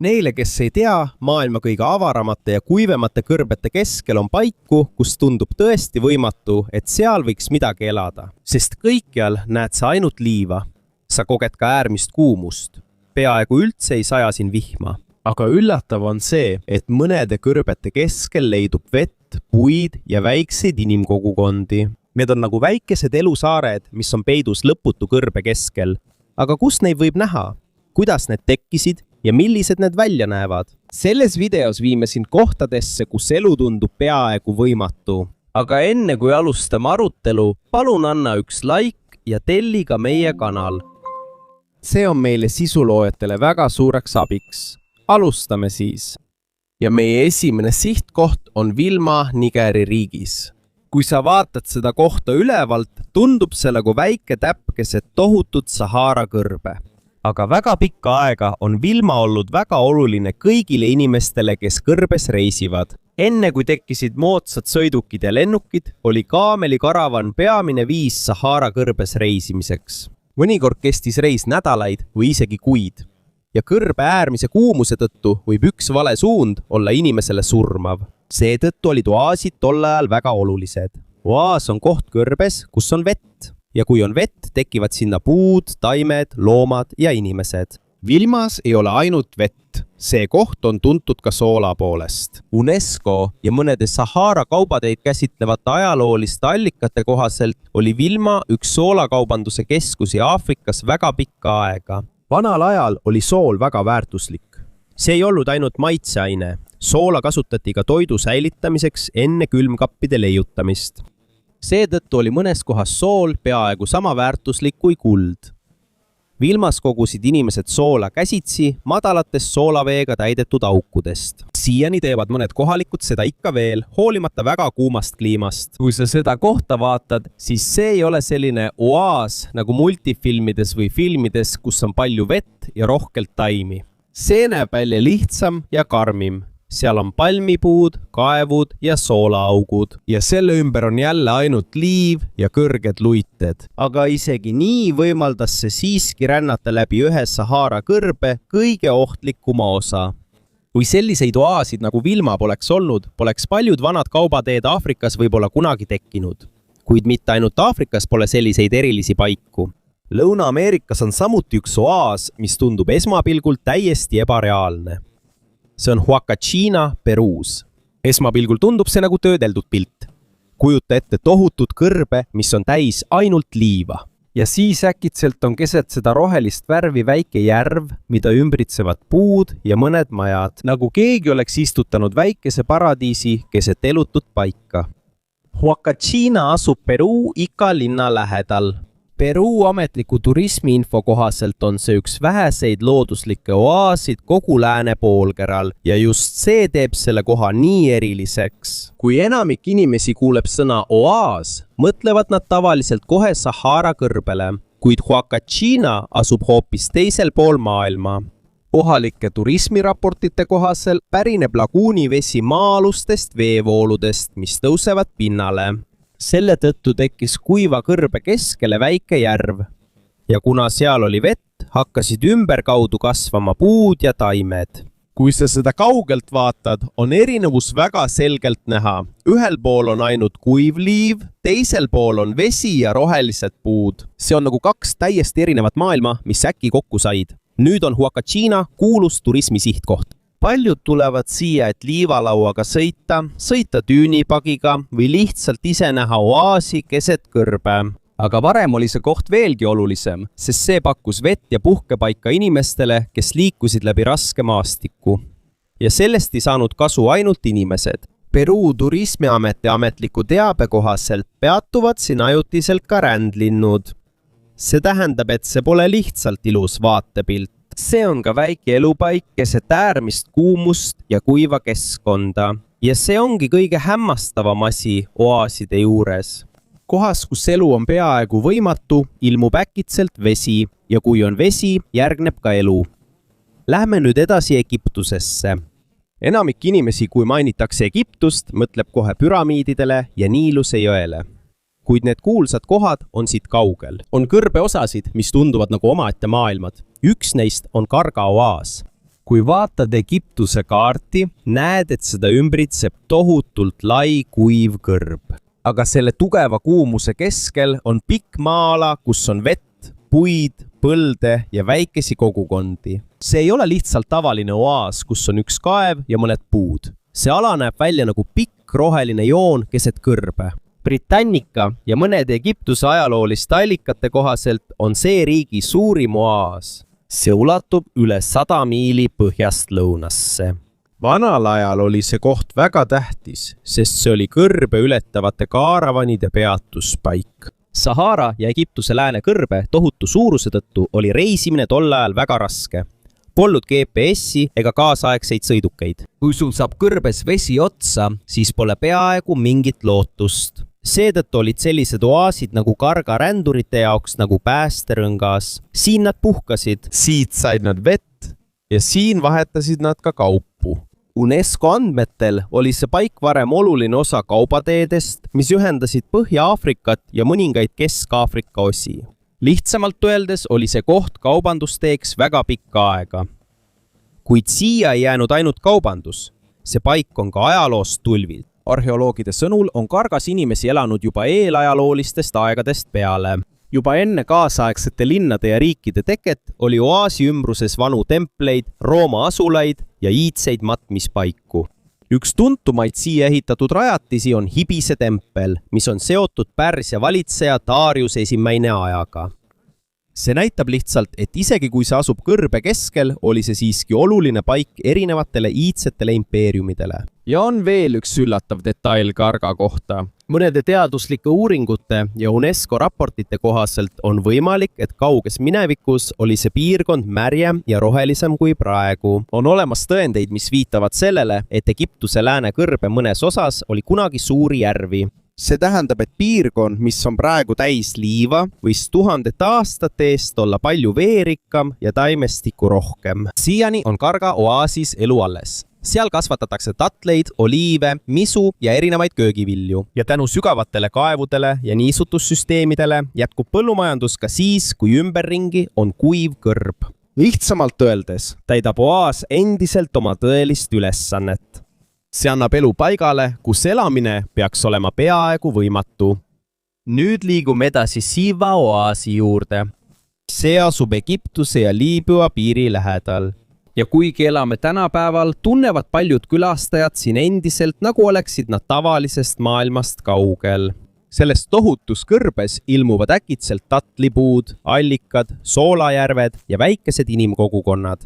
Neile, kes ei tea, maailma kõige avaramate ja kuivemate kõrbete keskel on paiku, kus tundub tõesti võimatu, et seal võiks midagi elada. Sest kõikjal näed sa ainult liiva. Sa koged ka äärmist kuumust. Peaaegu üldse ei saja siin vihma. Aga üllatav on see, et mõnede kõrbete keskel leidub vett, puid ja väikseid inimkogukondi. Need on nagu väikesed elusaared, mis on peidus lõputu kõrbe keskel. Aga kus neid võib näha? Kuidas need tekkisid? Ja millised need välja näevad? Selles videos viime sind kohtadesse, kus elu tundub peaaegu võimatu. Aga enne kui alustame arutelu, palun anna üks like ja telli ka meie kanal. See on meile sisuloojatele väga suureks abiks. Alustame siis. Ja meie esimene sihtkoht on Vilma Nigeri riigis. Kui sa vaatad seda kohta ülevalt, tundub see nagu väike täpp keset tohutut Sahara kõrbe. Aga väga pikka aega on Vilma olnud väga oluline kõigile inimestele, kes kõrbes reisivad. Enne kui tekkisid moodsad sõidukid ja lennukid, oli kaamelikaravan peamine viis Sahara kõrbes reisimiseks. Mõnikord kestis reis nädalaid või isegi kuid. Ja kõrbe äärmise kuumuse tõttu võib üks vale suund olla inimesele surmav. Seetõttu olid oaasid tol ajal väga olulised. Oaas on koht kõrbes, kus on vett. Ja kui on vett, tekivad sinna puud, taimed, loomad ja inimesed. Vilmas ei ole ainult vett. See koht on tuntud ka soola poolest. UNESCO ja mõnede Sahara kaubateid käsitlevate ajalooliste allikate kohaselt oli Vilma üks soolakaubanduse keskusi Aafrikas väga pikka aega. Vanal ajal oli sool väga väärtuslik. See ei olnud ainult maitseaine. Soola kasutati ka toidu säilitamiseks enne külmkappide leiutamist. Seetõttu oli mõnes kohas sool peaaegu sama väärtuslik kui kuld. Vilmas kogusid inimesed soola käsitsi madalatest soolaveega täidetud aukudest. Siiani teevad mõned kohalikud seda ikka veel, hoolimata väga kuumast kliimast. Kui sa seda kohta vaatad, siis see ei ole selline oaas nagu multifilmides või filmides, kus on palju vett ja rohkelt taimi. See näeb välja lihtsam ja karmim. Seal on palmipuud, kaevud ja soolaaugud ja selle ümber on jälle ainult liiv ja kõrged luited. Aga isegi nii võimaldas see siiski rännata läbi ühe Sahara kõrbe kõige ohtlikuma osa. Kui selliseid oaasid nagu Vilma poleks olnud, poleks paljud vanad kaubateed Aafrikas võib-olla kunagi tekkinud. Kuid mitte ainult Aafrikas pole selliseid erilisi paiku. Lõuna-Ameerikas on samuti üks oaas, mis tundub esmapilgult täiesti ebareaalne. See on Huacachina Peruus. Esmapilgul tundub see nagu töödeldud pilt. Kujuta ette tohutut kõrbe, mis on täis ainult liiva. Ja siis äkitselt on keset seda rohelist värvi väike järv, mida ümbritsevad puud ja mõned majad, nagu keegi oleks istutanud väikese paradiisi keset elutut paika. Huacachina asub Peruu Ica linna lähedal. Peruu ametliku turismiinfo kohaselt on see üks väheseid looduslikke oaasid kogu lääne poolkeral ja just see teeb selle koha nii eriliseks. Kui enamik inimesi kuuleb sõna oaas, mõtlevad nad tavaliselt kohe Sahara kõrbele, kuid Huacachina asub hoopis teisel pool maailma. Kohalike turismiraportite kohasel pärineb laguuni vesi maa-alustest veevooludest, mis tõusevad pinnale. Selle tõttu tekkis kuiva kõrbe keskele väike järv. Ja kuna seal oli vett, hakkasid ümberkaudu kasvama puud ja taimed. Kui sa seda kaugelt vaatad, on erinevus väga selgelt näha. Ühel pool on ainult kuiv liiv, teisel pool on vesi ja rohelised puud. See on nagu kaks täiesti erinevat maailma, mis äkki kokku said. Nüüd on Huacachina kuulus turismisihtkoht. Paljud tulevad siia, et liivalauaga sõita tüünipagiga või lihtsalt ise näha oaasi keset kõrbe. Aga varem oli see koht veelgi olulisem, sest see pakkus vett ja puhkepaika inimestele, kes liikusid läbi raske maastiku. Ja sellest ei saanud kasu ainult inimesed. Peruu turismiameti ametliku teabe kohaselt peatuvad siin ajutiselt ka rändlinnud. See tähendab, et see pole lihtsalt ilus vaatepilt. See on ka väike elupaik keset äärmist kuumust ja kuiva keskkonda. Ja see ongi kõige hämmastavam asi oaaside juures. Kohas, kus elu on peaaegu võimatu, ilmub äkitselt vesi ja kui on vesi, järgneb ka elu. Lähme nüüd edasi Egiptusesse. Enamik inimesi, kui mainitakse Egiptust, mõtleb kohe püramiididele ja Niiluse jõele. Kuid need kuulsad kohad on siit kaugel. On kõrbeosasid, mis tunduvad nagu omaette maailmad. Üks neist on Karga oaas. kui vaatad Egiptuse kaarti, näed, et seda ümbritseb tohutult lai kuiv kõrb. Aga selle tugeva kuumuse keskel on pikk maa-ala, kus on vett, puid, põlde ja väikesi kogukondi. See ei ole lihtsalt tavaline oaas, kus on üks kaev ja mõned puud. See ala näeb välja nagu pikk roheline joon keset kõrbe. Britannica ja mõnede Egiptuse ajalooliste allikate kohaselt on see riigi suurim oaas. See ulatub üle 100 miili põhjast lõunasse. Vanal ajal oli see koht väga tähtis, sest see oli kõrbe ületavate kaaravanide peatuspaik. Sahara ja Egiptuse lääne kõrbe tohutu suuruse tõttu oli reisimine tol ajal väga raske. Polnud GPS-i ega kaasaegseid sõidukeid. Kui sul saab kõrbes vesi otsa, siis pole peaaegu mingit lootust. Seetõttu olid sellised oaasid nagu karga rändurite jaoks nagu päästerõngas. Siin nad puhkasid. Siit said nad vett ja siin vahetasid nad ka kaupu. UNESCO andmetel oli see paik varem oluline osa kaubateedest, mis ühendasid Põhja-Aafrikat ja mõningaid Kesk-Aafrika osi. Lihtsamalt öeldes oli see koht kaubandusteeks väga pikka aega. Kuid siia ei jäänud ainult kaubandus. See paik on ka ajaloost tulvilt. Arheoloogide sõnul on Kargas inimesi elanud juba eelajaloolistest aegadest peale. Juba enne kaasaegsete linnade ja riikide teket oli oaasi ümbruses vanu templeid, Rooma asulaid ja iidseid matmispaiku. Üks tuntumaid siia ehitatud rajatisi on Hibise tempel, mis on seotud Pärsia valitseja Darius I ajaga. See näitab lihtsalt, et isegi kui see asub kõrbe keskel, oli see siiski oluline paik erinevatele iidsetele impeeriumidele. Ja on veel üks üllatav detail Karga kohta. Mõnede teaduslike uuringute ja UNESCO raportite kohaselt on võimalik, et kauges minevikus oli see piirkond märjem ja rohelisem kui praegu. On olemas tõendeid, mis viitavad sellele, et Egiptuse lääne kõrbe mõnes osas oli kunagi suuri järvi. See tähendab, et piirkond, mis on praegu täis liiva, võis 1000 aastate eest olla palju veerikkam ja taimestiku rohkem. Siiani on Karga oaasis elu alles. Seal kasvatatakse tatleid, oliive, misu ja erinevaid köögivilju. Ja tänu sügavatele kaevudele ja niisutussüsteemidele jätkub põllumajandus ka siis, kui ümberringi on kuiv kõrb. Lihtsamalt öeldes täidab oaas endiselt oma tõelist ülesannet. See annab elu paigale, kus elamine peaks olema peaaegu võimatu. Nüüd liigume edasi Siva oaasi juurde. See asub Egiptuse ja Liibüa piiri lähedal. Ja kuigi elame tänapäeval, tunnevad paljud külastajad siin endiselt, nagu oleksid nad tavalisest maailmast kaugel. Sellest tohutus kõrbes ilmuvad äkitselt tatlipuud, allikad, soolajärved ja väikesed inimkogukonnad.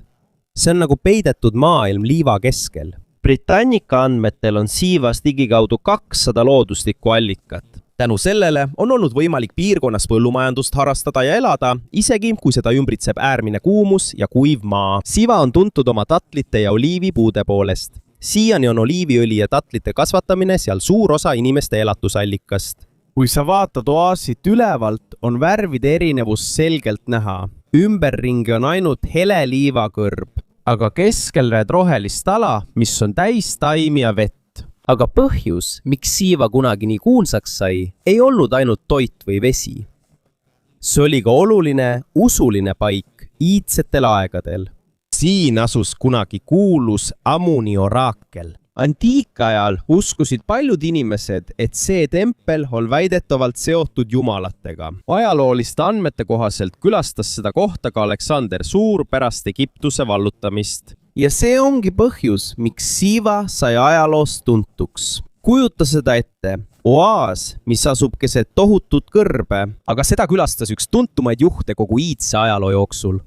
See on nagu peidetud maailm liiva keskel. Britannica andmetel on Sivas ligikaudu 200 looduslikku allikat. Tänu sellele on olnud võimalik piirkonnas põllumajandust harrastada ja elada, isegi kui seda ümbritseb äärmine kuumus ja kuiv maa. Siva on tuntud oma tatlite ja oliivipuude poolest. Siiani on oliiviõli ja tatlite kasvatamine seal suur osa inimeste elatusallikast. Kui sa vaatad oaasit ülevalt, on värvide erinevus selgelt näha. Ümberringi on ainult hele liivakõrb, aga keskel näed rohelist ala, mis on täis taimi ja vett. Aga põhjus, miks Siva kunagi nii kuulsaks sai, ei olnud ainult toit või vesi. See oli ka oluline usuline paik iidsetel aegadel. Siin asus kunagi kuulus Amuni oraakel. Antiikajal uskusid paljud inimesed, et see tempel on väidetavalt seotud jumalatega. Ajalooliste andmete kohaselt külastas seda kohta ka Aleksander Suur pärast Egiptuse vallutamist. Ja see ongi põhjus, miks Siva sai ajaloost tuntuks. Kujuta seda ette. Oaas, mis asub keset tohutut kõrbe, aga seda külastas üks tuntumaid juhte kogu iidse ajaloo jooksul.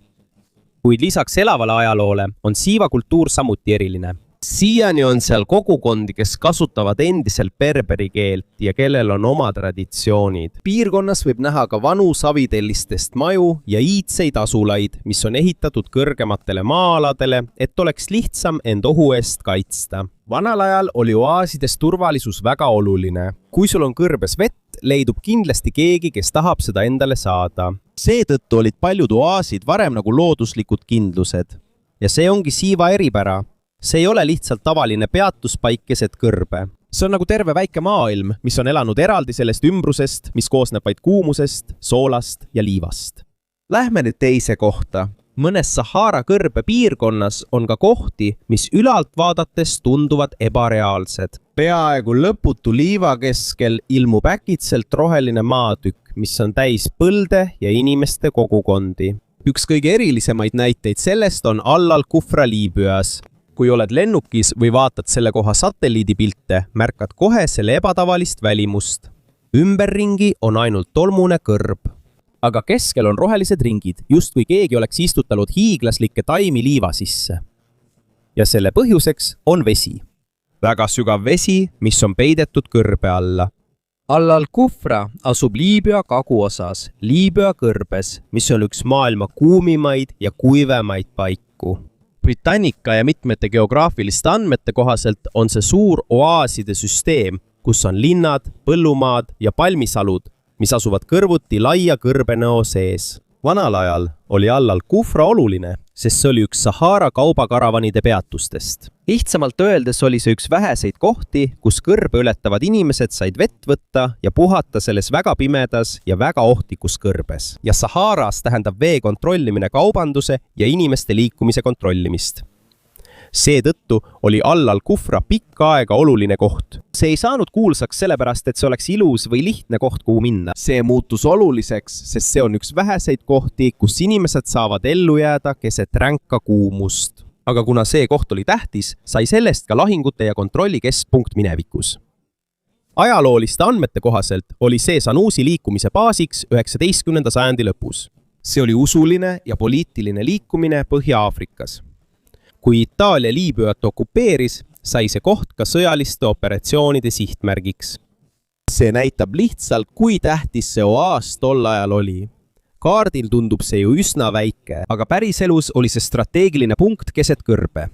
Kuid lisaks elavale ajaloole on Siva kultuur samuti eriline. Siiani on seal kogukondi, kes kasutavad endiselt berberi keelt ja kellel on oma traditsioonid. Piirkonnas võib näha ka vanu savitellistest maju ja iidseid asulaid, mis on ehitatud kõrgematele maa-aladele, et oleks lihtsam end ohu eest kaitsta. Vanal ajal oli oaasides turvalisus väga oluline. Kui sul on kõrbes vett, leidub kindlasti keegi, kes tahab seda endale saada. Seetõttu olid paljud oaasid varem nagu looduslikud kindlused. Ja see ongi Siva eripära. See ei ole lihtsalt tavaline peatuspaik keset kõrbe. See on nagu terve väike maailm, mis on elanud eraldi sellest ümbrusest, mis koosneb vaid kuumusest, soolast ja liivast. Lähme nüüd teise kohta. mõnes Sahara kõrbe piirkonnas on ka kohti, mis ülalt vaadates tunduvad ebareaalsed. Peaaegu lõputu liiva keskel ilmub äkitselt roheline maatükk, mis on täis põlde ja inimeste kogukondi. Üks kõige erilisemaid näiteid sellest on Al-Kufra Liibüas. Kui oled lennukis või vaatad selle koha satelliidipilte, märkad kohe selle ebatavalist välimust. Ümberringi on ainult tolmune kõrb. Aga keskel on rohelised ringid, just kui keegi oleks istutanud hiiglaslikke taimi liiva sisse. Ja selle põhjuseks on vesi. Väga sügav vesi, mis on peidetud kõrbe alla. Al-Kufra asub Liibüa kaguosas, Liibüa kõrbes, mis on üks maailma kuumimaid ja kuivemaid paiku. Britannica ja mitmete geograafiliste andmete kohaselt on see suur oaaside süsteem, kus on linnad, põllumaad ja palmisalud, mis asuvad kõrvuti laia kõrbenõo sees. Vanal ajal oli Al-Kufra oluline, sest see oli üks Sahara kaubakaravanide peatustest. Lihtsamalt öeldes oli see üks väheseid kohti, kus kõrbe ületavad inimesed said vett võtta ja puhata selles väga pimedas ja väga ohtlikus kõrbes. Ja Saharas tähendab vee kontrollimine kaubanduse ja inimeste liikumise kontrollimist. Seetõttu oli Al-Kufra pikka aega oluline koht. See ei saanud kuulsaks sellepärast, et see oleks ilus või lihtne koht, kuhu minna. See muutus oluliseks, sest see on üks väheseid kohti, kus inimesed saavad ellu jääda keset ränka kuumust. Aga kuna see koht oli tähtis, sai sellest ka lahingute ja kontrolli keskpunkt minevikus. Ajalooliste andmete kohaselt oli see Sanusi liikumise baasiks 19. sajandi lõpus. See oli usuline ja poliitiline liikumine Põhja-Aafrikas. Kui Itaalia Liibüat okupeeris, sai see koht ka sõjaliste operatsioonide sihtmärgiks. See näitab lihtsalt, kui tähtis see oaas tol ajal oli. Kaardil tundub see ju üsna väike, aga päriselus oli see strateegiline punkt keset kõrbe.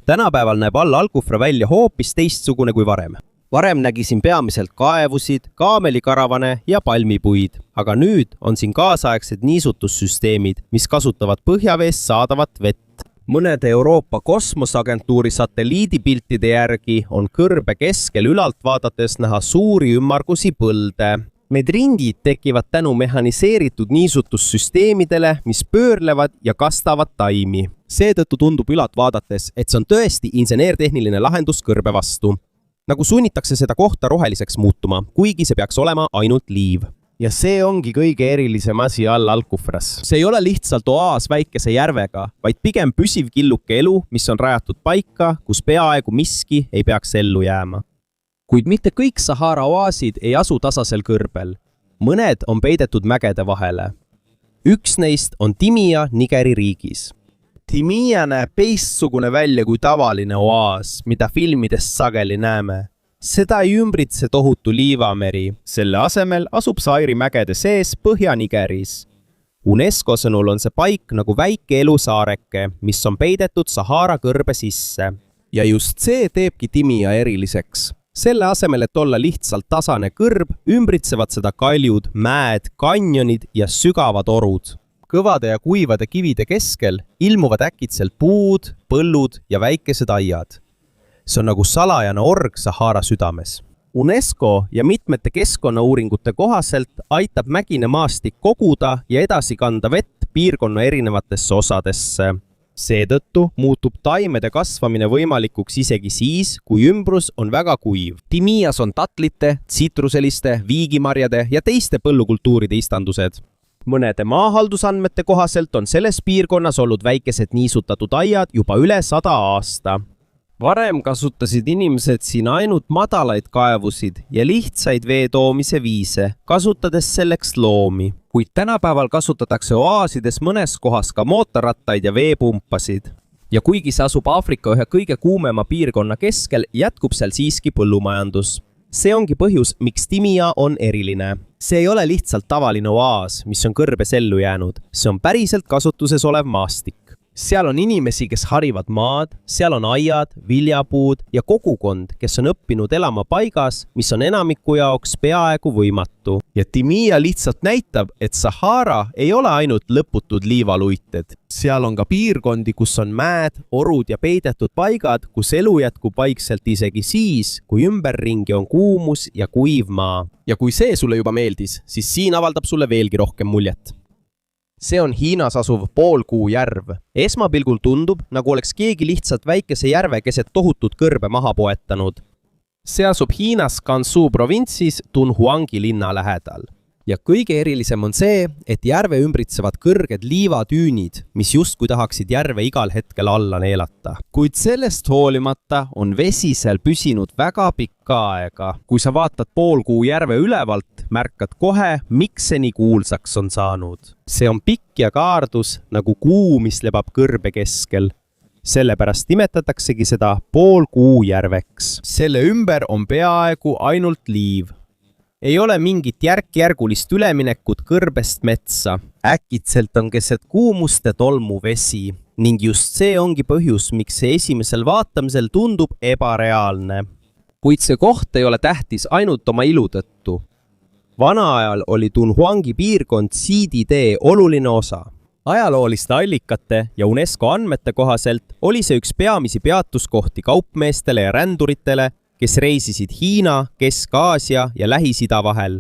Tänapäeval näeb Al-Kufra välja hoopis teistsugune kui varem. Varem nägi siin peamiselt kaevusid, kaamelikaravane ja palmipuid, aga nüüd on siin kaasaegsed niisutussüsteemid, mis kasutavad põhjaveest saadavat vett. Mõnede Euroopa kosmosagentuuri satelliidipiltide järgi on kõrbe keskel ülalt vaadates näha suuri ümmargusi põlde. Need ringid tekivad tänu mehaniseeritud niisutussüsteemidele, mis pöörlevad ja kastavad taimi. Seetõttu tundub ülalt vaadates, et see on tõesti inseneertehniline lahendus kõrbe vastu. Nagu sunnitakse seda kohta roheliseks muutuma, kuigi see peaks olema ainult liiv. Ja see ongi kõige erilisem asi Al-Kufras. See ei ole lihtsalt oaas väikese järvega, vaid pigem püsiv killuke elu, mis on rajatud paika, kus peaaegu miski ei peaks ellu jääma. Kuid mitte kõik Sahara oaasid ei asu tasasel kõrbel. Mõned on peidetud mägede vahele. Üks neist on Timia Nigeri riigis. Timia näeb teistsugune välja kui tavaline oaas, mida filmidest sageli näeme. Seda ei ümbritse tohutu liivameri, selle asemel asub Sairi mägede sees Põhja-Nigeris. UNESCO sõnul on see paik nagu väike elusaareke, mis on peidetud Sahara kõrbe sisse. Ja just see teebki Timia eriliseks. Selle asemel, et olla lihtsalt tasane kõrb, ümbritsevad seda kaljud, mäed, kanjonid ja sügavad orud. Kõvade ja kuivade kivide keskel ilmuvad äkitselt puud, põllud ja väikesed aiad. See on nagu salajane org Sahara südames. UNESCO ja mitmete keskkonnauuringute kohaselt aitab mägine maastik koguda ja edasi kanda vett piirkonna erinevatesse osadesse. Seetõttu muutub taimede kasvamine võimalikuks isegi siis, kui ümbrus on väga kuiv. Timias on tatlite, tsitruseliste, viigimarjade ja teiste põllukultuuride istandused. Mõnede maahaldusandmete kohaselt on selles piirkonnas olnud väikesed niisutatud aiad juba üle 100 aasta. Varem kasutasid inimesed siin ainult madalaid kaevusid ja lihtsaid vee toomise viise, kasutades selleks loomi. Kuid tänapäeval kasutatakse oaasides mõnes kohas ka mootorrattaid ja veepumpasid. Ja kuigi see asub Aafrika ühe kõige kuumema piirkonna keskel, jätkub seal siiski põllumajandus. See ongi põhjus, miks Timia on eriline. See ei ole lihtsalt tavaline oaas, mis on kõrbes ellu jäänud. See on päriselt kasutuses olev maastik. Seal on inimesi, kes harivad maad, seal on aiad, viljapuud ja kogukond, kes on õppinud elama paigas, mis on enamiku jaoks peaaegu võimatu. Ja Timia lihtsalt näitab, et Sahara ei ole ainult lõputud liivaluited. Seal on ka piirkondi, kus on mäed, orud ja peidetud paigad, kus elu jätkub vaikselt isegi siis, kui ümberringi on kuumus ja kuiv maa. Ja kui see sulle juba meeldis, siis siin avaldab sulle veelgi rohkem muljet. see on Hiinas asuv poolkuu järv. Esmapilgul tundub, nagu oleks keegi lihtsalt väikese järve keset tohutut kõrbe maha poetanud. See asub Hiinas Gansu provintsis Dunhuangi linna lähedal. Ja kõige erilisem on see, et järve ümbritsevad kõrged liivatüünid, mis justkui tahaksid järve igal hetkel alla neelata. Kuid sellest hoolimata on vesi seal püsinud väga pikka aega. Kui sa vaatad poolkuu järve ülevalt, märkad kohe, miks see nii kuulsaks on saanud. See on pikk ja kaardus nagu kuu, mis lebab kõrbe keskel. Sellepärast nimetataksegi seda poolkuu järveks. Selle ümber on peaaegu ainult liiv. Ei ole mingit järk-järgulist üleminekut kõrbest metsa. Äkitselt on keset kuumust ja tolmu vesi. Ning just see ongi põhjus, miks see esimesel vaatamisel tundub ebareaalne. Kuid see koht ei ole tähtis ainult oma ilu tõttu. Vanaajal oli Dunhuangi piirkond siiditee oluline osa. Ajalooliste allikate ja UNESCO andmete kohaselt oli see üks peamisi peatuskohti kaupmeestele ja ränduritele, kes reisisid Hiina, Kesk-Aasia ja Lähis-Ida vahel.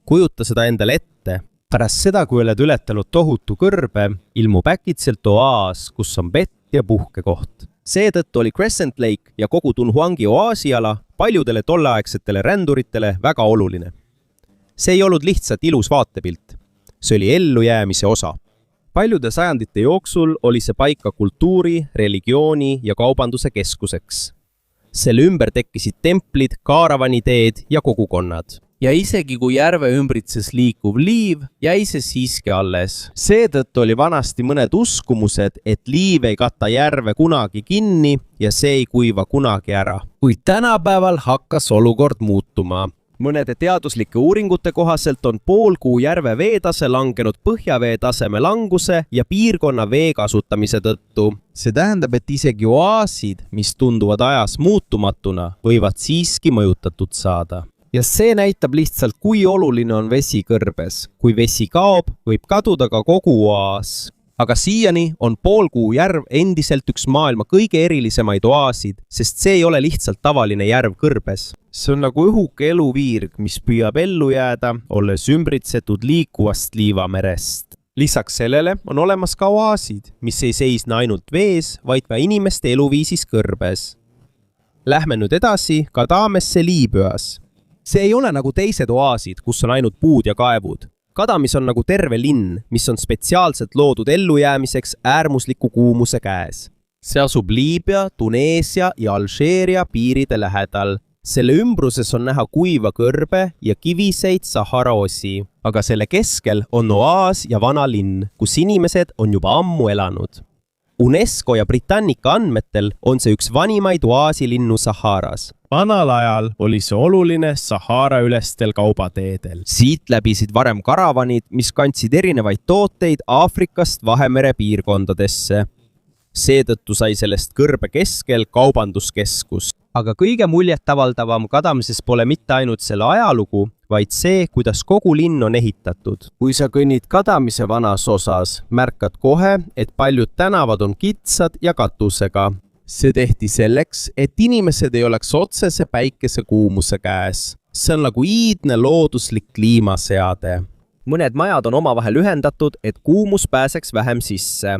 Kujuta seda endale ette. Pärast seda, kui oled ületanud tohutu kõrbe, ilmub äkitselt oaas, kus on vett ja puhkekoht. Seetõttu oli Crescent Lake ja kogu Dunhuangi oaasiala paljudele tolleaegsetele ränduritele väga oluline. See ei olnud lihtsalt ilus vaatepilt. See oli ellujäämise osa. Paljude sajandite jooksul oli see paika kultuuri, religiooni ja kaubanduse keskuseks. Selle ümber tekkisid templid, kaaravanideed ja kogukonnad. Ja isegi kui järve ümbritses liikuv liiv, jäi see siiski alles. Seetõttu oli vanasti mõned uskumused, et liiv ei kata järve kunagi kinni ja see ei kuiva kunagi ära. Kuid tänapäeval hakkas olukord muutuma. Mõnede teaduslike uuringute kohaselt on poolkuu järve veetase langenud põhjavee taseme languse ja piirkonna vee kasutamise tõttu. See tähendab, et isegi oaasid, mis tunduvad ajas muutumatuna, võivad siiski mõjutatud saada. Ja see näitab lihtsalt, kui oluline on vesi kõrbes. Kui vesi kaob, võib kaduda ka kogu oaas. Aga siiani on poolkuu järv endiselt üks maailma kõige erilisemaid oaasid, sest see ei ole lihtsalt tavaline järv kõrbes. See on nagu õhuke eluviirg, mis püüab ellu jääda, olles ümbritsetud liikuvast liivamerest. Lisaks sellele on olemas ka oaasid, mis ei seisne ainult vees, vaid ka inimeste eluviisis kõrbes. Lähme nüüd edasi Kadamesse Liibüas. See ei ole nagu teised oaasid, kus on ainult puud ja kaevud. Kadamis on nagu terve linn, mis on spetsiaalselt loodud ellujäämiseks äärmusliku kuumuse käes. See asub Liibüa, Tuneesia ja Alžeeria piiride lähedal. Selle ümbruses on näha kuiva kõrbe ja kiviseid Saharoosi, aga selle keskel on oaas ja vana linn, kus inimesed on juba ammu elanud. UNESCO ja Britannica andmetel on see üks vanimaid oaasilinnu Saharas. Vanal ajal oli see oluline Sahara ülestel kaubateedel. Siit läbisid varem karavanid, mis kandsid erinevaid tooteid Aafrikast Vahemere piirkondadesse. Seetõttu sai sellest kõrbe keskel kaubanduskeskus. Aga kõige muljetavaldavam Kadamises pole mitte ainult selle ajalugu, vaid see, kuidas kogu linn on ehitatud. Kui sa kõnnid Kadamise vanas osas, märkad kohe, et paljud tänavad on kitsad ja katusega. See tehti selleks, et inimesed ei oleks otsese päikese kuumuse käes. See on nagu iidne looduslik kliimaseade. Mõned majad on omavahel ühendatud, et kuumus pääseks vähem sisse.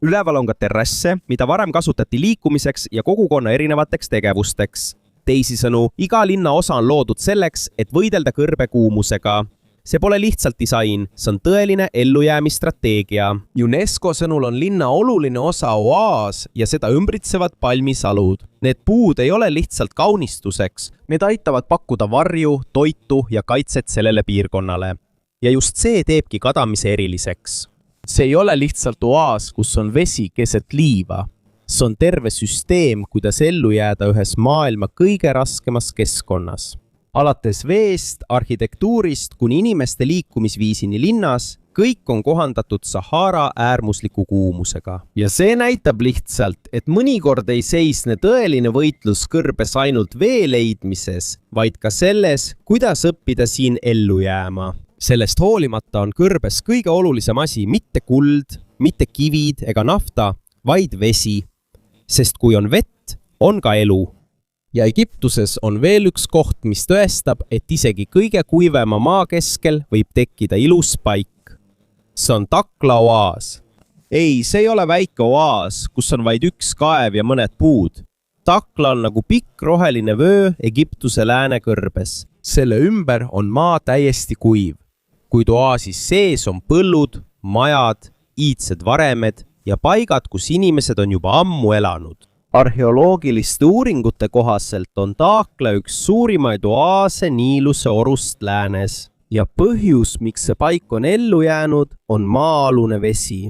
Üleval on ka terrasse, mida varem kasutati liikumiseks ja kogukonna erinevateks tegevusteks. Teisisõnu, iga linna osa on loodud selleks, et võidelda kõrbe kuumusega. See pole lihtsalt disain, see on tõeline ellujäämisstrateegia. UNESCO sõnul on linna oluline osa oaas ja seda ümbritsevad palmisalud. Need puud ei ole lihtsalt kaunistuseks, need aitavad pakkuda varju, toitu ja kaitset sellele piirkonnale. Ja just see teebki Kadamise eriliseks. See ei ole lihtsalt oaas, kus on vesi keset liiva. See on terve süsteem, kuidas ellu jääda ühes maailma kõige raskemas keskkonnas. Alates veest, arhitektuurist kuni inimeste liikumisviisini linnas, kõik on kohandatud Sahara äärmusliku kuumusega. Ja see näitab lihtsalt, et mõnikord ei seisne tõeline võitlus kõrbes ainult vee leidmises, vaid ka selles, kuidas õppida siin ellu jääma. Sellest hoolimata on kõrbes kõige olulisem asi mitte kuld, mitte kivid ega nafta, vaid vesi. Sest kui on vett, on ka elu. Ja Egiptuses on veel üks koht, mis tõestab, et isegi kõige kuivema maa keskel võib tekkida ilus paik. see on Takla oaas. ei, see ei ole väike oaas, kus on vaid üks kaev ja mõned puud. Takla on nagu pikk roheline vöö Egiptuse läänekõrbes. Selle ümber on maa täiesti kuiv, kuid oaasis sees on põllud, majad, iidsed varemed ja paigad, kus inimesed on juba ammu elanud. Arheoloogiliste uuringute kohaselt on Takla üks suurimaid oaase Niiluse orust läänes ja põhjus, miks see paik on ellu jäänud, on maa-alune vesi.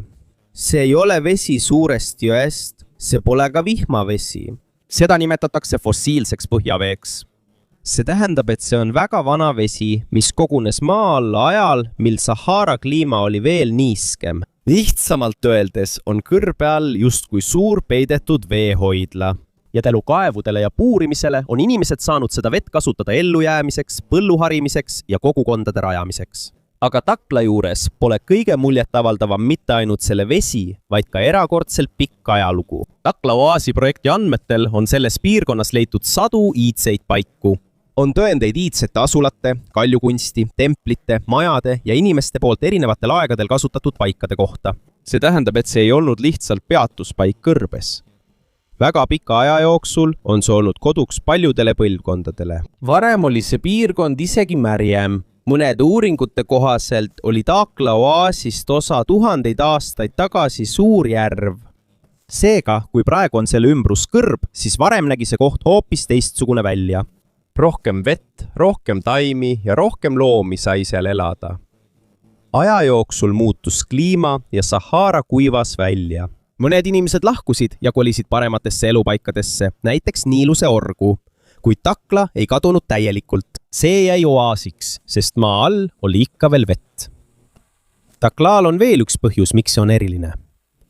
See ei ole vesi suurest jõest, see pole ka vihmavesi. Seda nimetatakse fossiilseks põhjaveeks. See tähendab, et see on väga vana vesi, mis kogunes maa alla ajal, mil Sahara kliima oli veel niiskem. Lihtsamalt öeldes on kõrbe all justkui suur peidetud veehoidla. Ja tänu kaevudele ja puurimisele on inimesed saanud seda vett kasutada ellujäämiseks, põlluharimiseks ja kogukondade rajamiseks. Aga Takla juures pole kõige muljetavaldavam mitte ainult selle vesi, vaid ka erakordselt pikk ajalugu. Takla oaasi projekti andmetel on selles piirkonnas leitud sadu iidseid paiku. On tõendeid iidsete asulate, kaljukunsti, templite, majade ja inimeste poolt erinevatel aegadel kasutatud paikade kohta. See tähendab, et see ei olnud lihtsalt peatuspaik kõrbes. Väga pika aja jooksul on see olnud koduks paljudele põlvkondadele. Varem oli see piirkond isegi märjem. Mõnede uuringute kohaselt oli Takla oaasist osa tuhandeid aastaid tagasi suur järv. Seega, kui praegu on selle ümbrus kõrb, siis varem nägi see koht hoopis teistsugune välja. Rohkem vett, rohkem taimi ja rohkem loomi sai seal elada. Aja jooksul muutus kliima ja Sahara kuivas välja. Mõned inimesed lahkusid ja kolisid parematesse elupaikadesse, näiteks Niiluse orgu. Kuid Takla ei kadunud täielikult. See jäi oaasiks, sest maa all oli ikka veel vett. Taklaal on veel üks põhjus, miks see on eriline.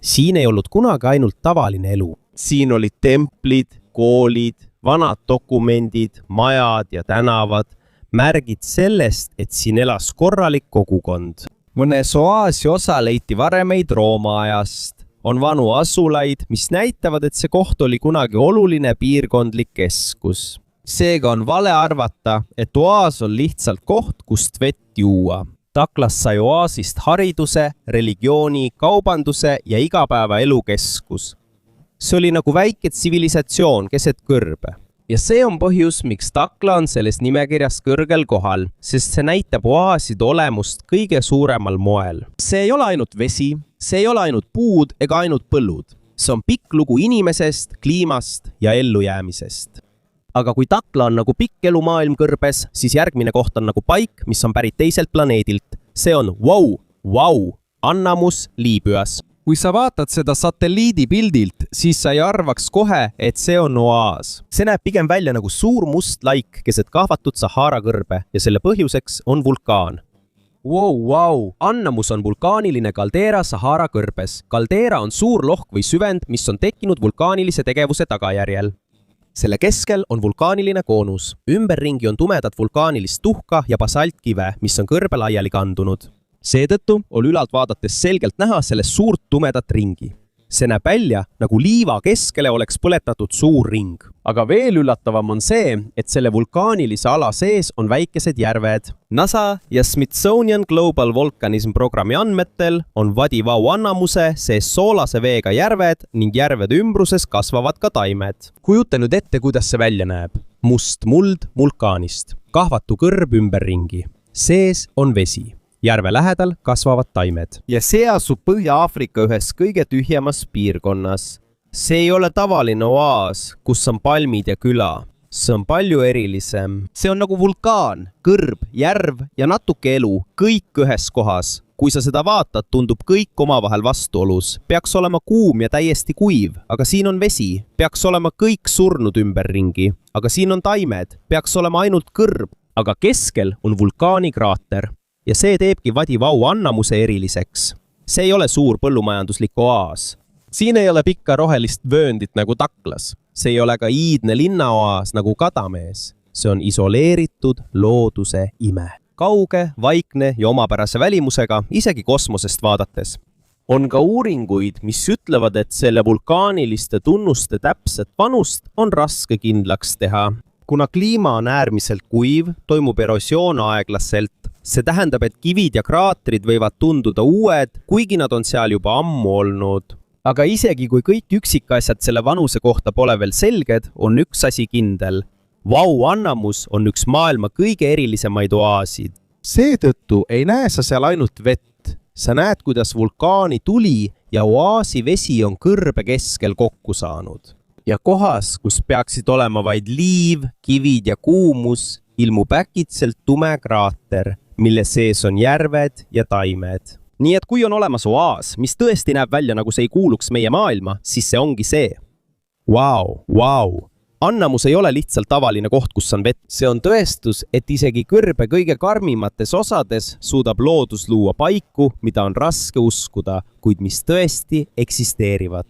Siin ei olnud kunagi ainult tavaline elu. Siin olid templid, koolid, vanad dokumendid, majad ja tänavad, märgid sellest, et siin elas korralik kogukond. Mõnes oaasi osa leiti varemeid Rooma ajast. On vanu asulaid, mis näitavad, et see koht oli kunagi oluline piirkondlik keskus. Seega on vale arvata, et oaas on lihtsalt koht, kust vett juua. Taklas sai oaasist hariduse, religiooni, kaubanduse ja igapäeva elukeskus. See oli nagu väike tsivilisatsioon keset kõrbe. Ja see on põhjus, miks Takla on selles nimekirjas kõrgel kohal, sest see näitab oaaside olemust kõige suuremal moel. See ei ole ainult vesi, see ei ole ainult puud ega ainult põllud. See on pikk lugu inimesest, kliimast ja ellujäämisest. Aga kui Takla on nagu pikk elumaailm kõrbes, siis järgmine koht on nagu paik, mis on pärit teiselt planeedilt. See on Annamus Liibüas. Kui sa vaatad seda satelliidipildilt, siis sa ei arvaks kohe, et see on oaas. See näeb pigem välja nagu suur must laik keset kahvatud Sahara kõrbe ja selle põhjuseks on vulkaan. Annamus on vulkaaniline kaldeera Sahara kõrbes. Kaldeera on suur lohk või süvend, mis on tekkinud vulkaanilise tegevuse tagajärjel. Selle keskel on vulkaaniline koonus. Ümberringi on tumedat vulkaanilist tuhka ja basaltkive, mis on kõrbe laiali kandunud. Seetõttu on ülalt vaadates selgelt näha sellest suurt tumedat ringi. See näeb välja, nagu liiva keskele oleks põletatud suur ring. Aga veel üllatavam on see, et selle vulkaanilise ala sees on väikesed järved. NASA ja Smithsonian Global Volcanism programmi andmetel on Wadi Wau Annamuse sees soolase veega järved ning järvede ümbruses kasvavad ka taimed. Kujuta nüüd ette, kuidas see välja näeb. Must muld vulkaanist. Kahvatu kõrb ümberringi. Sees on vesi. Järve lähedal kasvavad taimed. Ja see asub Põhja-Aafrika ühes kõige tühjemas piirkonnas. See ei ole tavaline oaas, kus on palmid ja küla. See on palju erilisem. See on nagu vulkaan, kõrb, järv ja natuke elu, kõik ühes kohas. Kui sa seda vaatad, tundub kõik omavahel vastuolus. Peaks olema kuum ja täiesti kuiv, aga siin on vesi. Peaks olema kõik surnud ümberringi, aga siin on taimed. Peaks olema ainult kõrb, aga keskel on vulkaanikraater. Ja see teebki Wadi Wau Annamuse eriliseks. See ei ole suur põllumajanduslik oaas. Siin ei ole pikka rohelist vööndit nagu Taklas. See ei ole ka iidne linnaoaas nagu Kadamees. See on isoleeritud looduse ime. Kauge, vaikne ja omapärase välimusega, isegi kosmosest vaadates. On ka uuringuid, mis ütlevad, et selle vulkaaniliste tunnuste täpset vanust on raske kindlaks teha. Kuna kliima on äärmiselt kuiv, toimub erosioon aeglaselt. see tähendab, et kivid ja kraatrid võivad tunduda uued, kuigi nad on seal juba ammu olnud. aga isegi kui kõik üksikasjad selle vanuse kohta pole veel selged, on üks asi kindel. Vau Annamus on üks maailma kõige erilisemaid oaasid. Seetõttu ei näe sa seal ainult vett. Sa näed, kuidas vulkaani tuli ja oaasi vesi on kõrbe keskel kokku saanud. Ja kohas, kus peaksid olema vaid liiv, kivid ja kuumus, ilmub äkitselt tume kraater, mille sees on järved ja taimed. Nii et kui on olemas oaas, mis tõesti näeb välja, nagu see ei kuuluks meie maailma, siis see ongi see. Vau. Annamus ei ole lihtsalt tavaline koht, kus on vett. See on tõestus, et isegi kõrbe kõige karmimates osades suudab loodus luua paiku, mida on raske uskuda, kuid mis tõesti eksisteerivad.